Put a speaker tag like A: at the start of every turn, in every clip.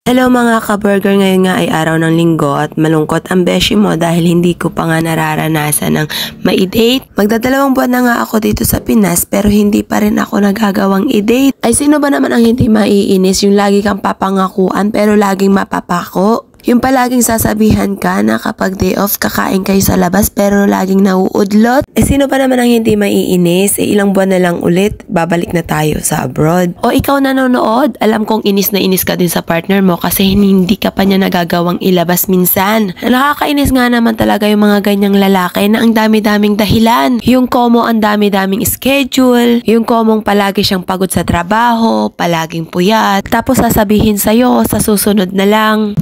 A: Hello mga ka-burger, ngayon nga ay araw ng linggo at malungkot ang beshi mo dahil hindi ko pa nga nararanasan ng ma-date. Magdadalawang buwan na nga ako dito sa Pinas pero hindi pa rin ako nagagawang i-date. Ay sino ba naman ang hindi maiinis yung lagi kang papangakuan pero laging mapapako? Yung palaging sasabihan ka na kapag day off kakain kayo sa labas pero laging nauudlot. Sino ba naman ang hindi maiinis? Ilang buwan na lang ulit, babalik na tayo sa abroad. O ikaw nanonood, alam kong inis na inis ka din sa partner mo kasi hindi ka pa niya nagagawang ilabas minsan. Nakakainis nga naman talaga yung mga ganyang lalaki na ang dami-daming dahilan. Yung komo ang dami-daming schedule, yung komong palagi siyang pagod sa trabaho, palaging puyat, tapos sasabihin sa'yo sa susunod na lang.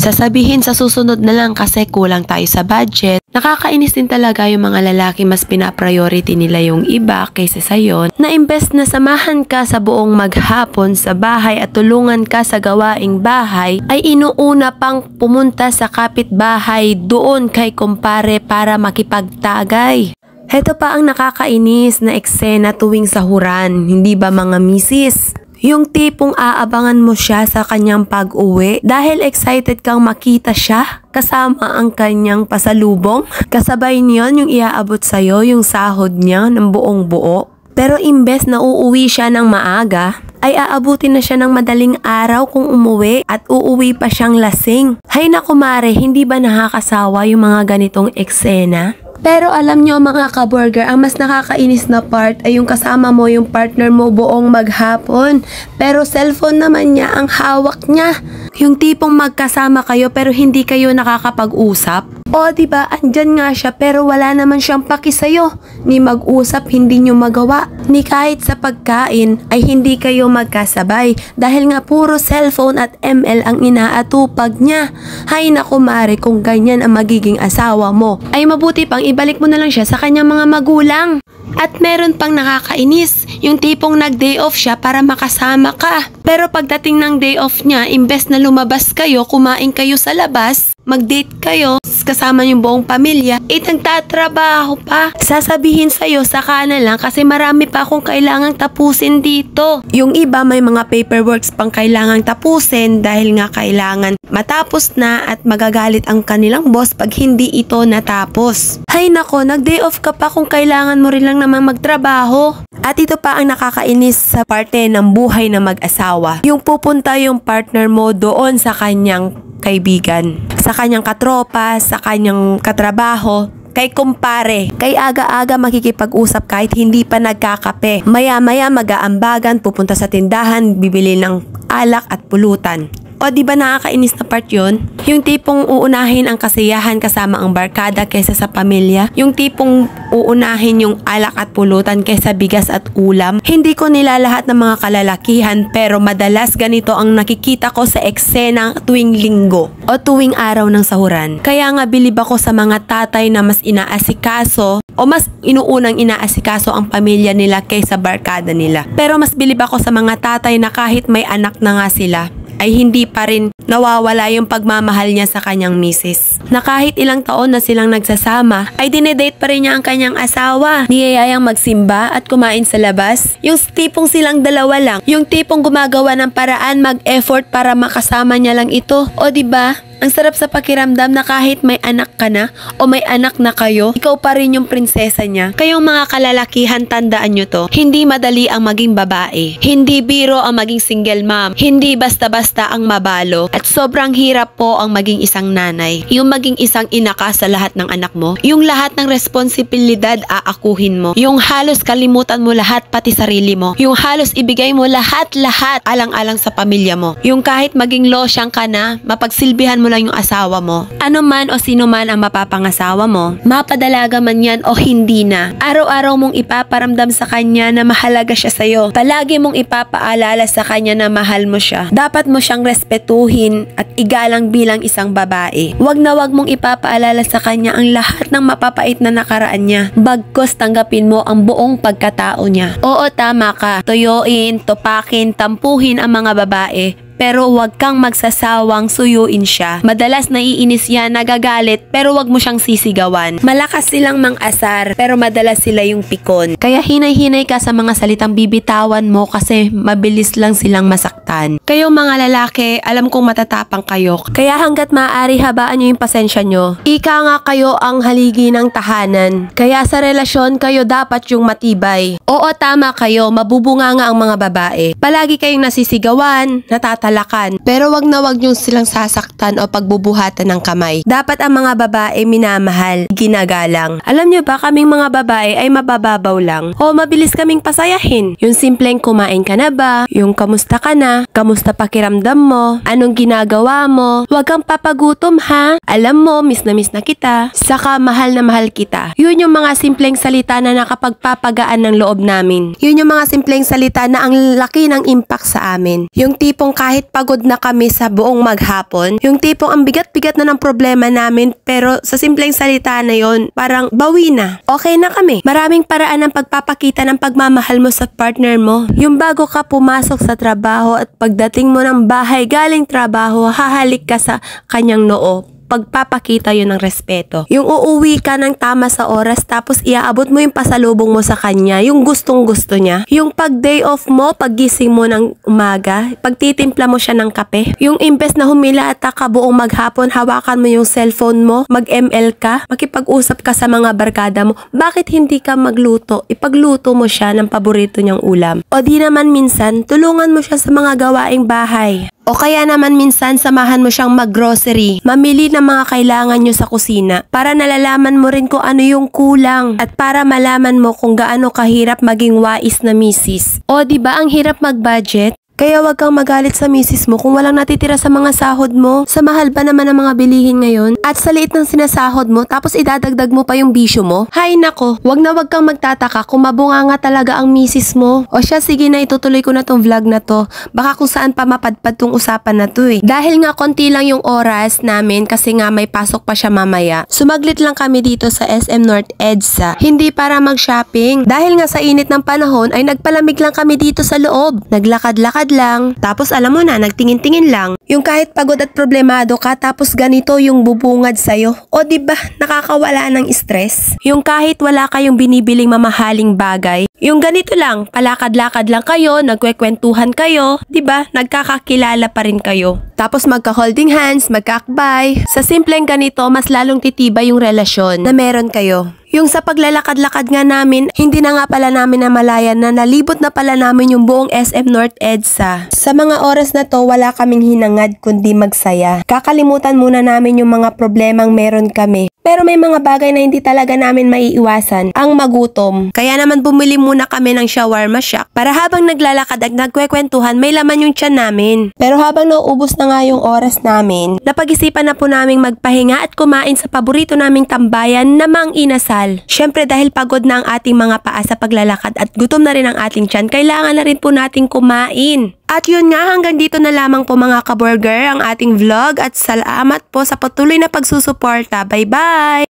A: Sa susunod na lang kasi kulang tayo sa budget. Nakakainis din talaga yung mga lalaki mas pinapriority nila yung iba kaysa sa'yo na imbes na samahan ka sa buong maghapon sa bahay at tulungan ka sa gawaing bahay ay inuuna pang pumunta sa kapitbahay doon kay kumpare para makipagtagay. Heto pa ang nakakainis na eksena tuwing sahuran, hindi ba mga misis? Yung tipong aabangan mo siya sa kanyang pag-uwi dahil excited kang makita siya kasama ang kanyang pasalubong. Kasabay niyon yung iaabot sa'yo yung sahod niya ng buong buo. Pero imbes na uuwi siya ng maaga, ay aabutin na siya ng madaling araw kung umuwi at uuwi pa siyang lasing. Hay naku mare, hindi ba nakakasawa yung mga ganitong eksena? Pero alam nyo mga ka-burger, ang mas nakakainis na part ay yung kasama mo yung partner mo buong maghapon. Pero cellphone naman niya ang hawak niya. Yung tipong magkasama kayo pero hindi kayo nakakapag-usap. O diba, andyan nga siya pero wala naman siyang paki sa'yo. Ni mag-usap, hindi nyo magawa. Ni kahit sa pagkain ay hindi kayo magkasabay. Dahil nga puro cellphone at ML ang inaatupag niya. Hay naku mare, kung ganyan ang magiging asawa mo, ay mabuti pang ibalik mo na lang siya sa kanyang mga magulang. At meron pang nakakainis, yung tipong nag-day off siya para makasama ka. Pero pagdating ng day off niya, imbes na lumabas kayo, kumain kayo sa labas, mag-date kayo, kasama yung buong pamilya, nagtatrabaho pa. Sasabihin sa'yo, saka na lang kasi marami pa akong kailangang tapusin dito. Yung iba may mga paperworks pang kailangang tapusin dahil nga kailangan matapos na at magagalit ang kanilang boss pag hindi ito natapos. Hay nako, nag-day off ka pa kung kailangan mo rin lang naman magtrabaho. At ito pa ang nakakainis sa parte ng buhay na mag-asawa. Yung pupunta yung partner mo doon sa kanyang kaibigan, sa kanyang katropa, sa kanyang katrabaho, kay kumpare, kay aga-aga makikipag-usap kahit hindi pa nagkakape. Maya-maya mag-aambagan, pupunta sa tindahan, bibili ng alak at pulutan. O di ba nakakainis na part yun? Yung tipong uunahin ang kasiyahan kasama ang barkada kaysa sa pamilya. Yung tipong uunahin yung alak at pulutan kaysa bigas at ulam. Hindi ko nilalahat ng mga kalalakihan pero madalas ganito ang nakikita ko sa eksena tuwing linggo o tuwing araw ng sahuran. Kaya nga bilib ako sa mga tatay na mas inaasikaso o mas inuunang inaasikaso ang pamilya nila kaysa barkada nila. Pero mas bilib ako sa mga tatay na kahit may anak na nga sila, ay hindi pa rin nawawala yung pagmamahal niya sa kanyang misis. Na kahit ilang taon na silang nagsasama, ay dinedate pa rin niya ang kanyang asawa. Niyayayang magsimba at kumain sa labas. Yung tipong silang dalawa lang. Yung tipong gumagawa ng paraan mag-effort para makasama niya lang ito. O diba? Ang sarap sa pakiramdam na kahit may anak ka na o may anak na kayo, ikaw pa rin yung prinsesa niya. Kayong mga kalalakihan, tandaan nyo to. Hindi madali ang maging babae. Hindi biro ang maging single mom. Hindi basta-basta ang mabalo. At sobrang hirap po ang maging isang nanay. Yung maging isang ina ka sa lahat ng anak mo. Yung lahat ng responsibilidad aakuhin mo. Yung halos kalimutan mo lahat pati sarili mo. Yung halos ibigay mo lahat-lahat alang-alang sa pamilya mo. Yung kahit maging losyang ka na, mapagsilbihan mo lang yung asawa mo. Ano man o sino man ang mapapangasawa mo, mapadalaga man yan o hindi na. Araw-araw mong ipaparamdam sa kanya na mahalaga siya sa'yo. Palagi mong ipapaalala sa kanya na mahal mo siya. Dapat mo siyang respetuhin at igalang bilang isang babae. Wag na wag mong ipapaalala sa kanya ang lahat ng mapapait na nakaraan niya. Bagkos tanggapin mo ang buong pagkatao niya. Oo, tama ka. Tuyuin, tupakin, tampuhin ang mga babae. pero wag kang magsasawang suyuin siya. Madalas naiinis yan, nagagalit, pero wag mo siyang sisigawan. Malakas silang mang-asar, pero madalas sila yung pikon. Kaya hinay-hinay ka sa mga salitang bibitawan mo kasi mabilis lang silang masaktan. Kayo mga lalaki, alam kong matatapang kayo. Kaya hanggat maaari habaan nyo yung pasensya nyo. Ika nga kayo ang haligi ng tahanan. Kaya sa relasyon, kayo dapat yung matibay. Oo, tama kayo, mabubunga nga ang mga babae. Palagi kayong nasisigawan, natatalakan. Pero wag na wag nyo silang sasaktan o pagbubuhatan ng kamay. Dapat ang mga babae minamahal, ginagalang. Alam nyo ba, kaming mga babae ay mabababaw lang. O mabilis kaming pasayahin. Yung simpleng kumain ka na ba? Yung kamusta ka na? Kamusta pakiramdam mo? Anong ginagawa mo? Huwag kang papagutom ha? Alam mo, miss na kita. Saka mahal na mahal kita. Yun yung mga simpleng salita na nakapagpapagaan ng loob namin. Yun yung mga simpleng salita na ang laki ng impact sa amin. Yung tipong kahit pagod na kami sa buong maghapon, yung tipong ang bigat-bigat na ng problema namin, pero sa simpleng salita na yon, parang bawi na. Okay na kami. Maraming paraan ng pagpapakita ng pagmamahal mo sa partner mo. Yung bago ka pumasok sa trabaho at pagdating mo ng bahay galing trabaho, hahalik ka sa kanyang noo. Pagpapakita yun ng respeto. Yung uuwi ka ng tama sa oras tapos iaabot mo yung pasalubong mo sa kanya, yung gustong gusto niya. Yung pag day off mo, paggising mo ng umaga, pagtitimpla mo siya ng kape. Yung imbes na humilata ka buong maghapon, hawakan mo yung cellphone mo, mag-ML ka, makipag-usap ka sa mga barkada mo. Bakit hindi ka magluto? Ipagluto mo siya ng paborito niyang ulam. O di naman minsan, tulungan mo siya sa mga gawaing bahay. O kaya naman minsan samahan mo siyang mag-grocery, mamili ng mga kailangan nyo sa kusina para nalalaman mo rin kung ano yung kulang at para malaman mo kung gaano kahirap maging wais na misis. O diba ang hirap mag-budget? Kaya wag kang magalit sa misis mo kung walang natitira sa mga sahod mo. Sa mahal ba naman ang mga bilihin ngayon? At sa liit ng sinasahod mo, tapos idadagdag mo pa yung bisyo mo? Hay nako, wag kang magtataka kung mabunga nga talaga ang misis mo. O siya, sige na, itutuloy ko na tong vlog na to. Baka kung saan pa mapadpad tong usapan na to eh. Dahil nga konti lang yung oras namin kasi nga may pasok pa siya mamaya. Sumaglit lang kami dito sa SM North EDSA. Hindi para mag-shopping. Dahil nga sa init ng panahon ay nagpalamig lang kami dito sa loob. Naglakad-lakad lang. Tapos alam mo na, nagtingin-tingin lang. Yung kahit pagod at problemado ka, tapos ganito yung bubungad sa'yo. O diba, nakakawala ng stress? Yung kahit wala kayong binibiling mamahaling bagay, yung ganito lang, palakad-lakad lang kayo, nagkwekwentuhan kayo, diba, nagkakakilala pa rin kayo. Tapos magka-holding hands, magkakbay. Sa simpleng ganito, mas lalong titibay yung relasyon na meron kayo. Yung sa paglalakad-lakad nga namin, hindi na nga pala namin namalayan na nalibot na pala namin yung buong SM North EDSA. Sa mga oras na to, wala kaming hinangad kundi magsaya. Kakalimutan muna namin yung mga problemang meron kami. Pero may mga bagay na hindi talaga namin maiiwasan, ang magutom. Kaya naman bumili muna kami ng shawarma shack para habang naglalakad at nagkwekwentuhan, may laman yung tiyan namin. Pero habang nauubos na nga yung oras namin, napag-isipan na po naming magpahinga at kumain sa paborito naming tambayan na Mang Inasal. Syempre dahil pagod na ang ating mga paa sa paglalakad at gutom na rin ang ating tiyan, kailangan na rin po nating kumain. At yun nga, hanggang dito na lamang po mga kaburger ang ating vlog at salamat po sa patuloy na pagsusuporta. Bye-bye!